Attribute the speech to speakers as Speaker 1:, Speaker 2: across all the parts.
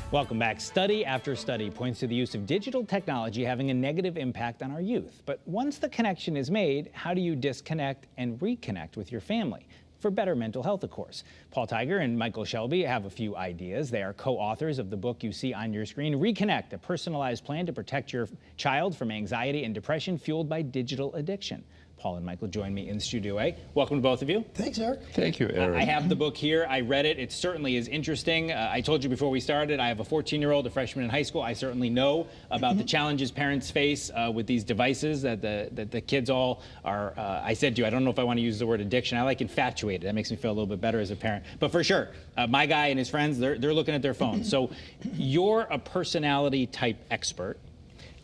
Speaker 1: Welcome back. Study after study points to the use of digital technology having a negative impact on our youth. But once the connection is made, how do you disconnect and reconnect with your family? For better mental health, of course. Paul Tieger and Michael Shelby have a few ideas. They are co-authors of the book you see on your screen, Reconnect, a personalized plan to protect your child from anxiety and depression fueled by digital addiction. Paul and Michael join me in Studio A. Welcome to both of you.
Speaker 2: Thanks, Eric.
Speaker 3: Thank you, Eric.
Speaker 1: I have the book here. I read it. It certainly is interesting. I told you before we started, I have a 14-year-old, a freshman in high school. I certainly know about the challenges parents face with these devices that the kids all are, I said to you, I don't know if I want to use the word addiction. I like infatuated. That makes me feel a little bit better as a parent. But for sure, my guy and his friends, they're looking at their phones. So you're a personality type expert.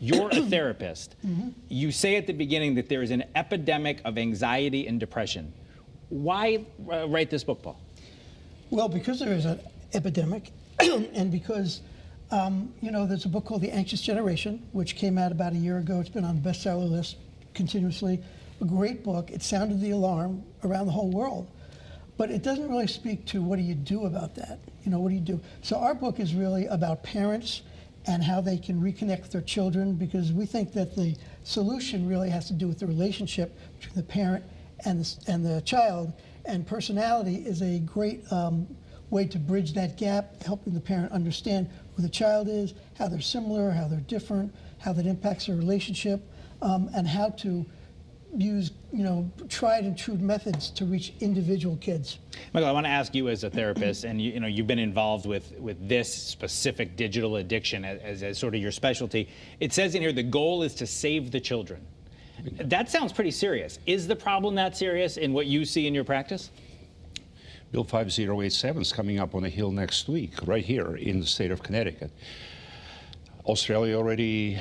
Speaker 1: You're a therapist. You say at the beginning that there is an epidemic of anxiety and depression. Why write this book, Paul?
Speaker 2: Well, because there is an epidemic, and because, you know, there's a book called The Anxious Generation, which came out about a year ago. It's been on the bestseller list continuously. A great book. It sounded the alarm around the whole world. But it doesn't really speak to what do you do about that? You know, what do you do? So our book is really about parents and how they can reconnect with their children, because we think that the solution really has to do with the relationship between the parent and the child, and personality is a great way to bridge that gap, helping the parent understand who the child is, how they're similar, how they're different, how that impacts their relationship, and how to use, you know, tried and true methods to reach individual kids.
Speaker 1: Michael, I want to ask you as a therapist, and you know, you've been involved with this specific digital addiction as sort of your specialty. It says in here the goal is to save the children. That sounds pretty serious. Is the problem that serious in what you see in your practice?
Speaker 3: Bill 5087 is coming up on a hill next week, right here in the state of Connecticut. Australia already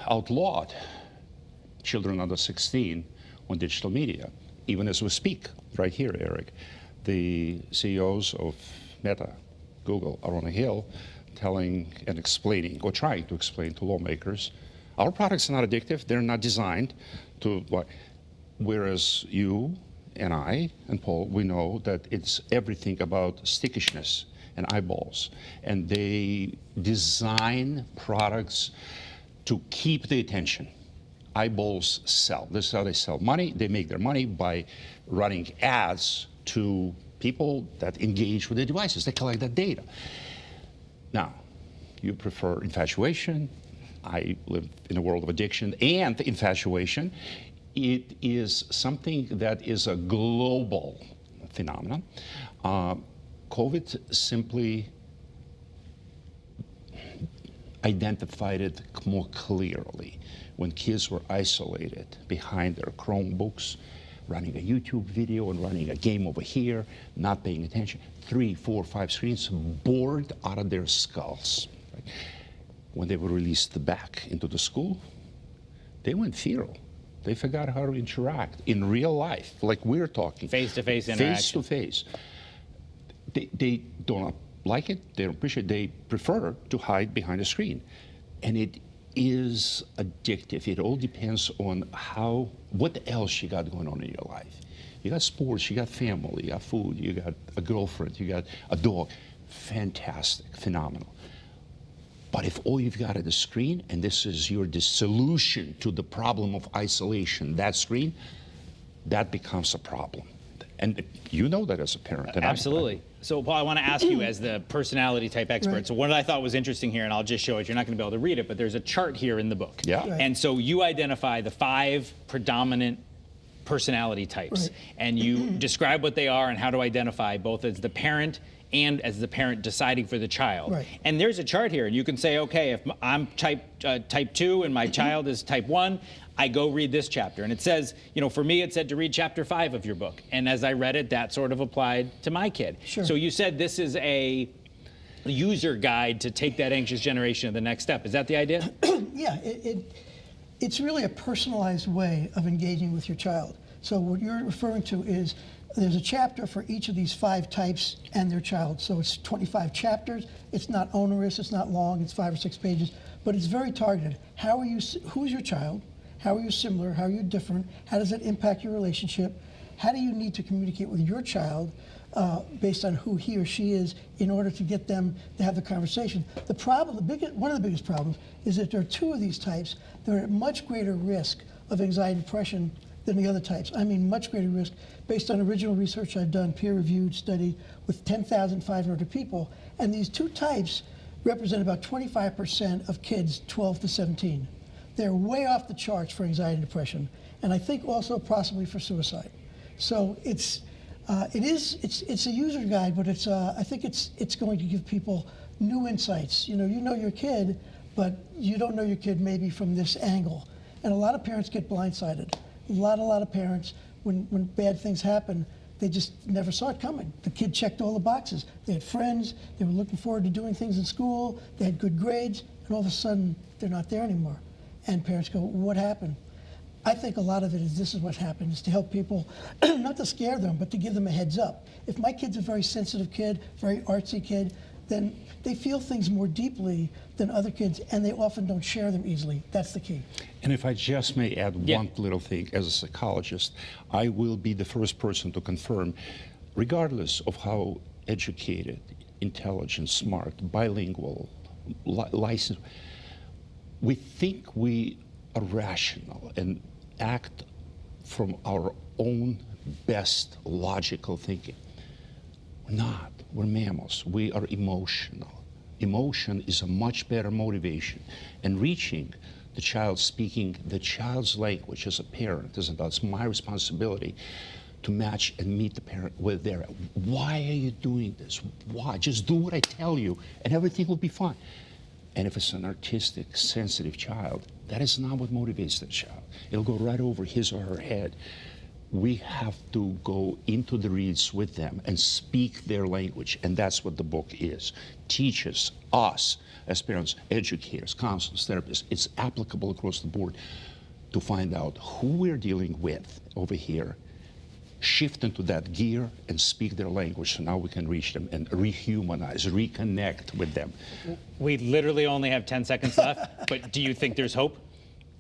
Speaker 3: outlawed children under 16 on digital media, even as we speak, right here, Eric. The CEOs of Meta, Google, are on a hill telling and explaining, or trying to explain to lawmakers, our products are not addictive, they're not designed to, whereas you and I and Paul, we know that it's everything about stickishness and eyeballs. And they design products to keep the attention. Eyeballs sell. This is how they sell money. They make their money by running ads to people that engage with the devices. They collect that data. Now, you prefer infatuation. I live in a world of addiction and infatuation. It is something that is a global phenomenon. COVID simply identified it more clearly when kids were isolated behind their Chromebooks, running a YouTube video and running a game over here, not paying attention. 3, 4, 5 screens, bored out of their skulls. Right? When they were released back into the school, they went feral. They forgot how to interact in real life, like we're talking.
Speaker 1: Face-to-face interaction.
Speaker 3: Face-to-face. They don't like it, they don't appreciate it, they prefer to hide behind a screen. And it is addictive. It all depends on what else you got going on in your life. You got sports, you got family, you got food, you got a girlfriend, you got a dog. Fantastic, phenomenal. But if all you've got is a screen, and this is the solution to the problem of isolation, that screen, that becomes a problem. And you know that as a parent.
Speaker 1: Absolutely. So, Paul, I want to ask you as the personality type expert. Right. So what I thought was interesting here, and I'll just show it. You're not going to be able to read it, but there's a chart here in the book.
Speaker 3: Yeah.
Speaker 2: Right.
Speaker 1: And so you identify the 5 predominant personality types.
Speaker 2: Right.
Speaker 1: And you describe what they are and how to identify both as the parent and as the parent deciding for the child.
Speaker 2: Right.
Speaker 1: And there's a chart here, and you can say, okay, if I'm type 2 and my child is type 1, I go read this chapter. And it says, you know, for me, it said to read chapter 5 of your book. And as I read it, that sort of applied to my kid.
Speaker 2: Sure.
Speaker 1: So you said this is a user guide to take that anxious generation to the next step. Is that the idea?
Speaker 2: Yeah, it's really a personalized way of engaging with your child. So what you're referring to is there's a chapter for each of these 5 types and their child. So it's 25 chapters. It's not onerous, it's not long, it's 5 or 6 pages, but it's very targeted. Who's your child? How are you similar? How are you different? How does that impact your relationship? How do you need to communicate with your child based on who he or she is in order to get them to have the conversation. The problem, one of the biggest problems, is that there are two of these types that are at much greater risk of anxiety and depression than the other types. I mean, much greater risk based on original research I've done, peer-reviewed study with 10,500 people. And these two types represent about 25% of kids 12 to 17. They're way off the charts for anxiety and depression, and I think also possibly for suicide. So it's a user guide, but I think it's going to give people new insights. You know your kid, but you don't know your kid maybe from this angle. And a lot of parents get blindsided. A lot of parents, when bad things happen, they just never saw it coming. The kid checked all the boxes. They had friends, they were looking forward to doing things in school, they had good grades, and all of a sudden, they're not there anymore. And parents go, what happened? I think a lot of it is this is what happened, is to help people, not to scare them, but to give them a heads up. If my kid's a very sensitive kid, very artsy kid, then they feel things more deeply than other kids, and they often don't share them easily. That's the key.
Speaker 3: And if I just may add one little thing, as a psychologist, I will be the first person to confirm, regardless of how educated, intelligent, smart, bilingual, licensed, we think we are rational and act from our own best logical thinking. We're not. We're mammals. We are emotional. Emotion is a much better motivation. And reaching the child, speaking the child's language as a parent, it's my responsibility to match and meet the parent where they're at. Why are you doing this? Why? Just do what I tell you and everything will be fine. And if it's an artistic, sensitive child, that is not what motivates the child. It'll go right over his or her head. We have to go into the reeds with them and speak their language, and that's what the book is. Teaches us, as parents, educators, counselors, therapists, it's applicable across the board to find out who we're dealing with over here, shift into that gear and speak their language so now we can reach them and rehumanize, reconnect with them.
Speaker 1: We literally only have 10 seconds left, but do you think there's hope?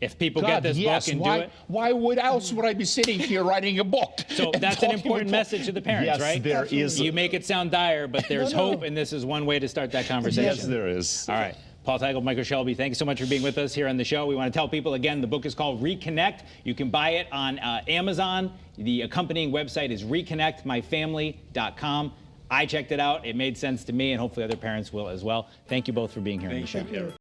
Speaker 1: If people get this book and do it?
Speaker 3: Why else would I be sitting here writing a book?
Speaker 1: So that's an important message to the parents, right?
Speaker 3: Yes, there is.
Speaker 1: You make it sound dire, but there's hope, and this is one way to start that conversation.
Speaker 3: Yes, there is.
Speaker 1: All right. Paul Tieger, Michael Shelby, thank you so much for being with us here on the show. We want to tell people again, the book is called Reconnect. You can buy it on Amazon. The accompanying website is reconnectmyfamily.com. I checked it out. It made sense to me, and hopefully other parents will as well. Thank you both for being here on the show.